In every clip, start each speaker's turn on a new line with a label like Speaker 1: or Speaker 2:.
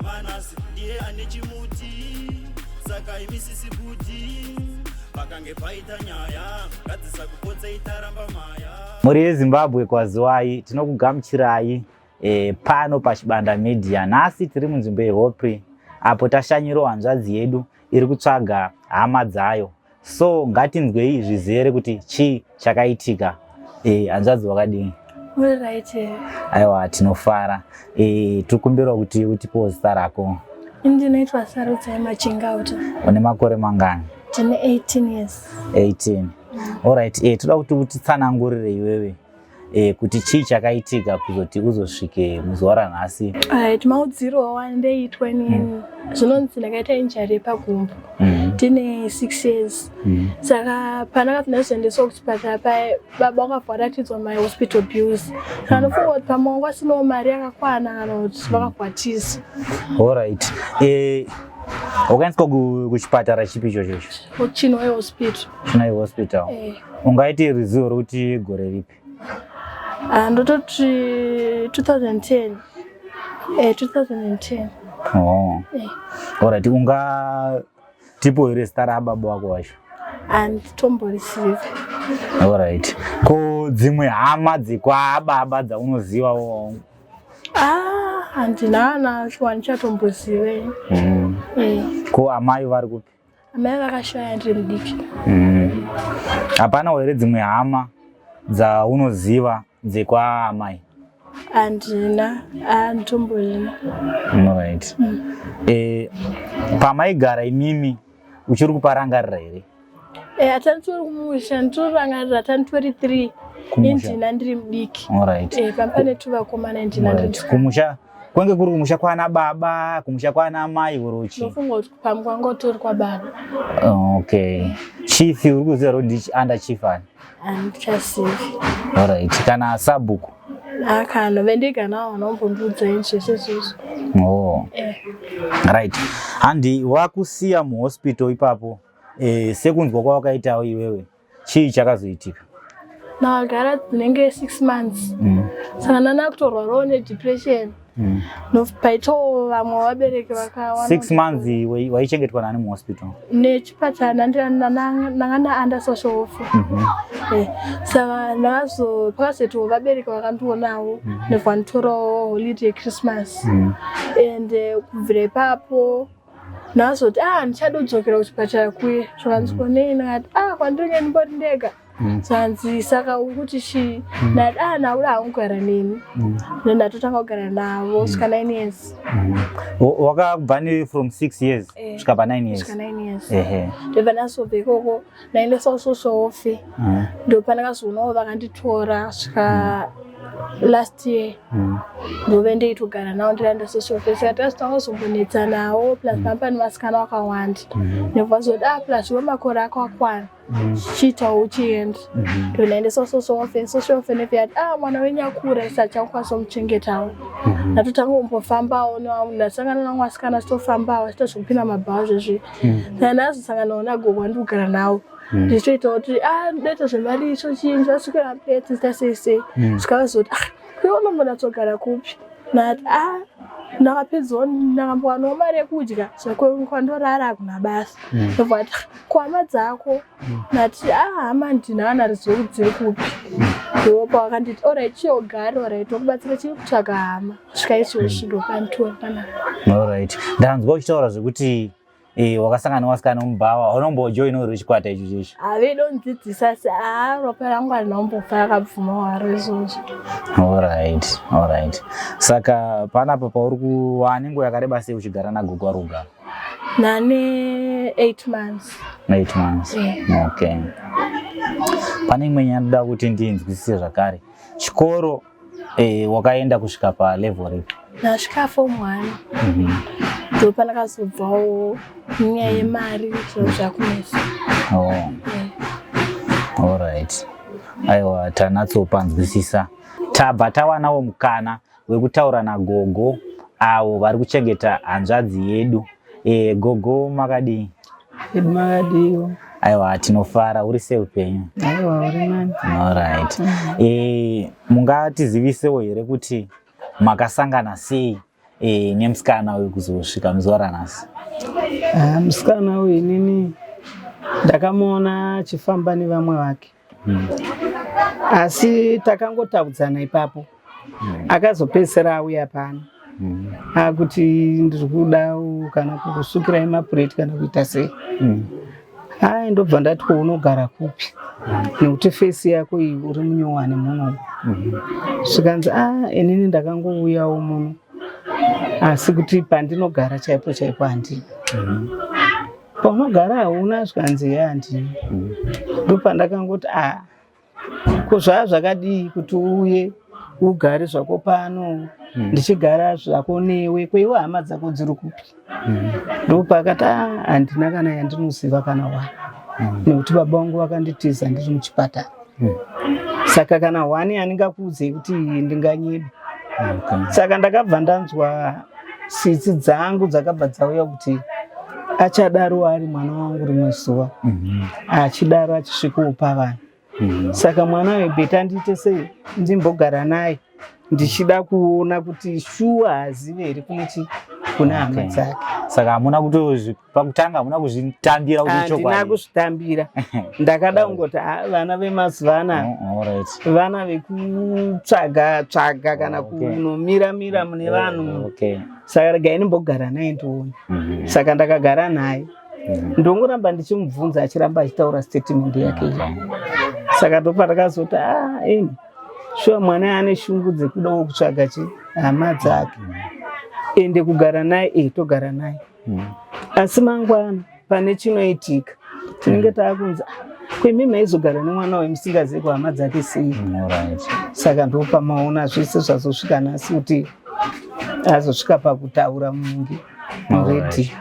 Speaker 1: Manass ndiye ane chimuti saka imisisi kuti pakange paita nyaya ngadzisakupotsa itaramba maya.
Speaker 2: Muri yeZimbabwe kwaziwai tinokugamuchirai pano paChibanda Media. Nhasi tiri munzvimbo yeHope apo tashanyirawo hanzvadzi yedu iri kutsvaga hama dzayo. So ngatinzwei zvizere kuti chii chakaitika. Hanzvadzi wakadini?
Speaker 3: Right.
Speaker 2: Aiwa tinofara. Tukumbira kuti utipo zita rako.
Speaker 3: Ndinoitwa Sarudzai Machingauta.
Speaker 2: Une makore mangani?
Speaker 3: Ndine 18 years.
Speaker 2: 18. Alright, toda kuti utsanangurire iwewe kuti chii chakaitika kuzoti uzosvike muzuva ranhasi.
Speaker 3: Maudziro wandeitwa nini zvinonzi ndakaita injury pagumbo. Ndine 6 years. Saka pandakapinda kuzoendeswa kuchipatara paya baba wakavharatidzwa my hospital bills. Ndinofunga kuti pamongo asinawo mari yakakwana kana kuti vakakwatiza.
Speaker 2: Alright. Wakaendeswa kuchipatara chipi ichocho?
Speaker 3: Chinhoyi hospital.
Speaker 2: Chinhoyi hospital. Ungaiti ruzivo rekuti gore ripi?
Speaker 3: Ndototi 2010. 2010.
Speaker 2: Oh. Alright, tipo here zita rababa wako wacho?
Speaker 3: Anditomborisiva.
Speaker 2: Alright. Ko dzimwe hama dzekwababa dzaunozivawo?
Speaker 3: Handina chiwani chatombozive.
Speaker 2: Ko amai vari kupi?
Speaker 3: Amai vakashaya ndiri mudiki.
Speaker 2: Hapana here dzimwe hama dzaunoziva dzekwaamai?
Speaker 3: Handina, handitomboina.
Speaker 2: Alright. Pamaigara imimi uchiri kuparangarira here?
Speaker 3: Hatani tori kumusha, nditorangarira hatani 23. Indina ndiri mudiki.
Speaker 2: Alright.
Speaker 3: Pampane tuvakomana ndina ndiri mudiki.
Speaker 2: Kumusha kwenge kuri kumusha kwana baba, kumusha kwana amai urochi?
Speaker 3: Ndofunga kuti pamwe kwanga tori kwababa.
Speaker 2: Okay. Chief uri kuziva kuti under chief ani?
Speaker 3: Handichazivi.
Speaker 2: Alright. Kana sabhuku?
Speaker 3: Kana vendiganawo vanombondiudza zvese izvozvo.
Speaker 2: Oh. Right. Handi wakusiya muhospital ipapo sekunzwa kwawakaitawo iwewe chii chakazoitika?
Speaker 3: Ndakagara dzinenge 6 months. Saka ndanakutorwarawo nedepression. Paitawo vamwe vabereki vakawanda.
Speaker 2: 6 months waichengetwa nani muhospital?
Speaker 3: Nechipatara ndanga na-under social welfare. Saka pakazoitawo vabereki vakandionawo nekwanditorao holiday Christmas. And kubvira ipapo ndakazoti ndichada kudzokera kuchipatara kuye. Zvakanzwa nei ndakati kwandinenge ndimbori ndega. Saka ukuthi chii ndati nauda hangugara nemi. Ndatotanga kugara navo kusvika 9 years.
Speaker 2: Wakabva from 6 years kusvika pa 9 years?
Speaker 3: Kusvika 9 years. Ndobva ndazobva ikoko ndaendeswa kusocial welfare. Ndopandakazoonawo vakanditora kusvika last year. Ndove ndeitogara navo ndiraenda social welfare. Saka takazotanga kuzombonetsa navo plus pampane vasikana vakawanda. Ndobva zoti plus iwe makore ako akwana. Chiitawo uchienda. Ndonaendeswa social welfare. Social welfare ndeyati mwana wenyu akura saka chakukwanisa kumuchengetawo. Ndatotanga kumbofambawo ndasangana namwasikana achitofambawo achitozopinda mabhawa zvezvi. Saka ndazosanganawo nagogo andikugara nawo. Ndichitoitawo kuti ndoita zvemari icho chinji vaswikira mbeti zita sei. Zvikavazoti iwe unombonatsogara kupi? Ndati ndakapedzawo ndakambowanawo mari yekudya saka kwandorara hakuna basa. Ndobva ati kuhama dzako? Ndati hama ndinana rizive kuti dziri kupi. Ndopa vakanditi alright chiogara alright tokubatsira chiri kutsvaga hama. Svika izvozvo ndopanditora panapa.
Speaker 2: Alright. Ndanzwa uchitaura zvekuti wakasangana wasikana mubhawa unombojoinawo chikwata ichocho?
Speaker 3: Vedondzidzisa asi ropa rangu harinakumbofa rakabvuma waro izvozvo.
Speaker 2: Alright. Saka panapa pauri kuwane nguva yakareba sei uchigara nagogo vari kugara?
Speaker 3: Nane 8 months.
Speaker 2: 8 months. Okay. Pane imwe nyaya ndoda kuti ndinzwisise zvakare. Chikoro wakaenda kusvika pa level ripi?
Speaker 3: Ndasvika form 1. Ndopandakazobvawo nyaya yemari zvakunesa.
Speaker 2: Alright. Aiwa tanatsopanzwisisa. Tabva tawanawo mukana wekutaura nagogo avo vari kuchengeta hanzvadzi yedu. Gogo makadii?
Speaker 4: Makadiwo.
Speaker 2: Aiwa tinofara. Uri sei upenyu?
Speaker 4: Aiwa uri nani.
Speaker 2: Alright. Mungatizivisewo here kuti makasangana sei nemusikana uyu kuzosvika muzuva ranhasi?
Speaker 4: Musikana uyu inini ndakamuona achifamba nevamwe vake, asi takangotaudzana ipapo. Akazopedzisira auya pano akuti ndiri kuda kana kukusukirai mapureti kana kuita sei. Ndobva ndati unogara kupi, nekuti fesi yako iyi uri munyowani muno. Zvikanzi inini ndakangouyawo muno, asi kuti pandinogara chaipo chaipo handini. Paunogara hauna, zvikanzi handini. Ndopandakangoti kuzvaa zvakadii kuti uuye ugare zvako pano, ndichigara zvako newe, kweiwa hama dzako dziri kupi? Ndopakati handina kana yandinoziva kana wani, nekuti baba vangu vakanditiza ndiri muchipatara. Saka kana wani handingakuudzei kuti ndinganyedu. Saka ndakabva ndanzwa tsitsi dzangu dzakabva dzauya kuti achadaro ari mwana wangu rimwe zuva, achidaro achisvikopa vanhu. Saka mwana webeta ndiite sei ndimbogara naye, ndichida kuona kuti shuwa hazive here kuna hama dzake.
Speaker 2: Saka hamuna pakutanga hamuna kuzvitambira kuti chokwadi? Handina
Speaker 4: kuzvitambira. Ndakada kungoti vana vemazuva anaya vana vekutsvaga tsvaga kana kunomira mune vanhu. Saka regai ndimbogara naye ndione. Saka ndakagara naye, ndongoramba ndichimubvunza achiramba achitaura statement yake. Saka ndopandakazoti shuwa mwana ane shungu dzekudawo kutsvaga hama dzake, ende kugara naye, togara naye. Asi mangwana pane chinoitika tinenge taakunzi kwemi maizogara nemwana wemusingazivi kuhama dzake sei. Saka ndopamaona zvese zvazosvika nhasi kuti azosvika pakutaura mungi muredhi.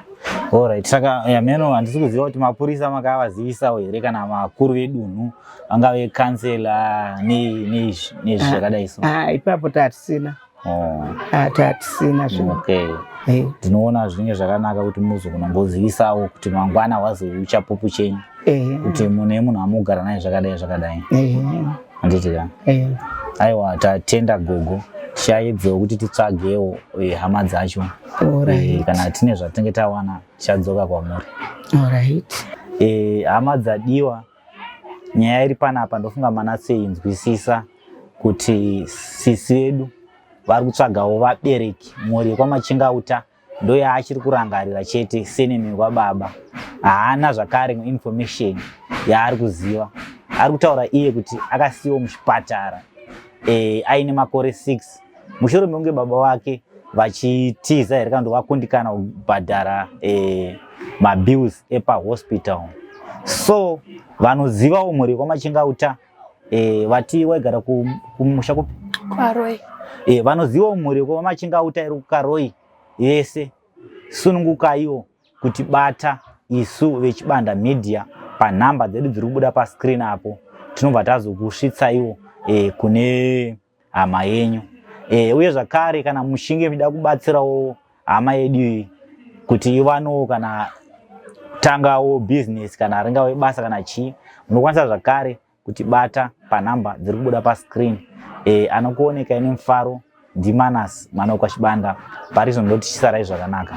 Speaker 2: Alright, saka yameno handisi kuziva kuti mapurisa makavazivisawo here kana makuru vedunhu vangave kansela nezvakadai so?
Speaker 4: Ipapo tatisina. Tatisina zvino.
Speaker 2: Ndinoona zvinenge zvakanaka kuti muzokunambozivisawo kuti mangwana wazouya uchapupu chenyu, kuti mune munhu amugara naye zvakadai. Handitika? Aiwa, tatenda gogo. Tichaedzawo kuti titsvagewo hama dzacho. Kana tine zvatinenge tawana tichadzoka kwamuri. Hama dzadiwa, nyaya iri panapa ndofunga Manass inzwisisa kuti sisi vedu vari kutsvagawo vabereki. Mhuri kwaMachingauta ndo yaachiri kurangarira chete senemi kwababa. Haana zvakare information yaari kuziva. Ari kutaura iye kuti akasiyiwa muchipatara aine makore 6. Mushure mekunge baba wake vachitiza here kana kuti vakundikana kubhadhara mabills epahospital. So vanozivawo mhuri kwaMachingauta, vati waigara kumusha kupi?
Speaker 3: Karoi.
Speaker 2: Vanozivawo mhuri kwaMachingauta iri kukaroi yese sunungukaiwo kuti bata isu vechibanda media panhamba dzedu dziri kubuda pascreen apo. Tinobva tazokusvitsaiwo kune hama yenyu. Uye zvakare kana mushinge muchida kubatsirawo hama yedu kuti ivanowo kana tangawo business kana ringawe basa kana chii, munokwanisa zvakare kuti bata panhamba dziri kubuda pascreen. Anokuoneka ine mufaro ndiManass Chibanda. Parizvo ndoti chisarai zvakanaka.